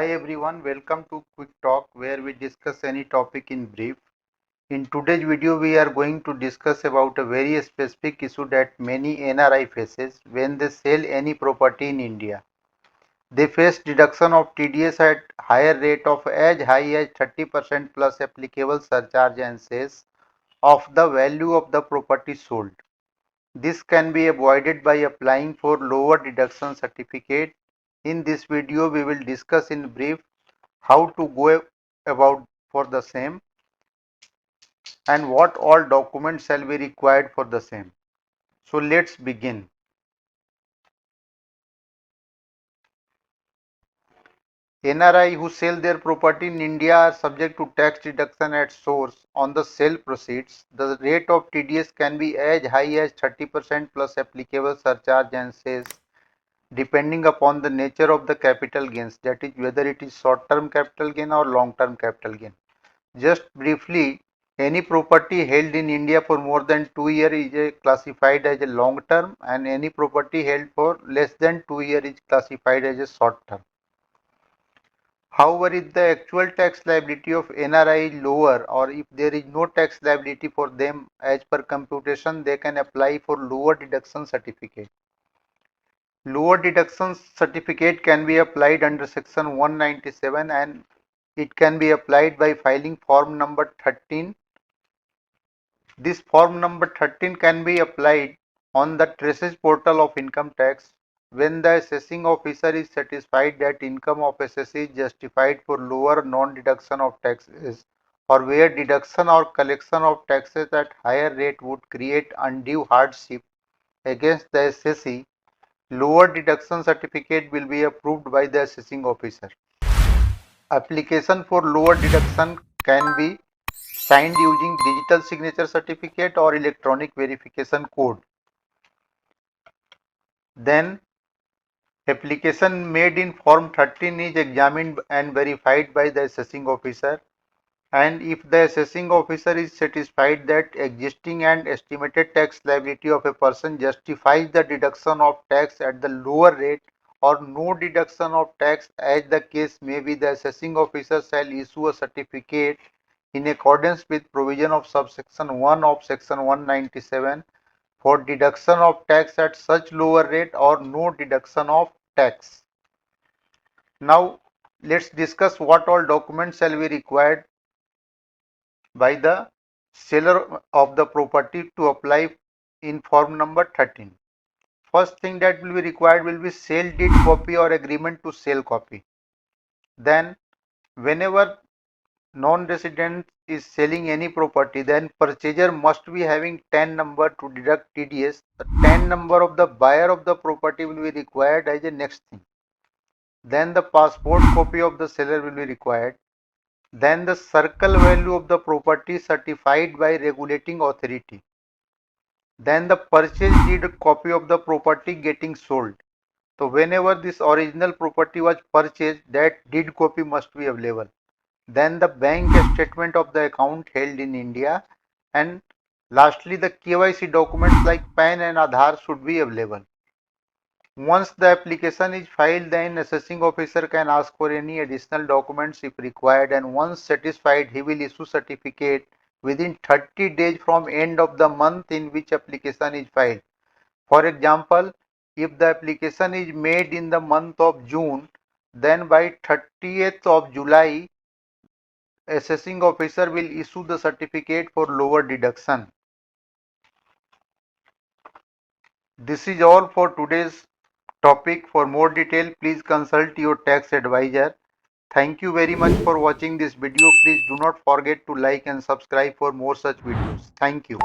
Hi everyone, welcome to Quick Talk where we discuss any topic in brief. In today's video we are going to discuss about a very specific issue that many NRI faces when they sell any property in India. They face deduction of TDS at higher rate of as high as 30% plus applicable surcharge and cess of the value of the property sold. This can be avoided by applying for lower deduction certificate. In this video we will discuss in brief how to go about for the same and what all documents shall be required for the same. So let's begin. NRI who sell their property in India are subject to tax deduction at source on the sale proceeds. The rate of TDS can be as high as 30% plus applicable surcharge and cess depending upon the nature of the capital gains, that is whether it is short term capital gain or long term capital gain. Just briefly, any property held in India for more than 2 years is classified as a long term, and any property held for less than 2 years is classified as a short term. However, if the actual tax liability of NRI is lower or if there is no tax liability for them as per computation, they can apply for lower deduction certificate. Lower deduction certificate can be applied under section 197 and it can be applied by filing form number 13. This form number 13 can be applied on the traces portal of income tax when the assessing officer is satisfied that income of assessee is justified for lower non-deduction of taxes or where deduction or collection of taxes at higher rate would create undue hardship against the assessee. Lower deduction certificate will be approved by the assessing officer. Application for lower deduction can be signed using digital signature certificate or electronic verification code. Then application made in form 13 is examined and verified by the assessing officer, and if the assessing officer is satisfied that existing and estimated tax liability of a person justifies the deduction of tax at the lower rate or no deduction of tax as the case may be, the assessing officer shall issue a certificate in accordance with provision of subsection 1 of section 197 for deduction of tax at such lower rate or no deduction of tax. Now let's discuss what all documents shall be required by the seller of the property to apply in form number 13. First thing that will be required will be sale deed copy or agreement to sell copy. Then whenever non-resident is selling any property, then purchaser must be having TAN number to deduct TDS. The TAN number of the buyer of the property will be required as a next thing. Then the passport copy of the seller will be required. Then the circle value of the property certified by regulating authority. Then the purchase deed copy of the property getting sold. So whenever this original property was purchased, that deed copy must be available. Then the bank statement of the account held in India, and lastly the KYC documents like PAN and Aadhaar should be available. Once the application is filed, then assessing officer can ask for any additional documents if required, and once satisfied he will issue certificate within 30 days from end of the month in which application is filed. For example, if the application is made in the month of June, then by 30th of July assessing officer will issue the certificate for lower deduction. This is all for today's topic. For more detail, please consult your tax advisor. Thank you very much for watching this video. Please do not forget to like and subscribe for more such videos. Thank you.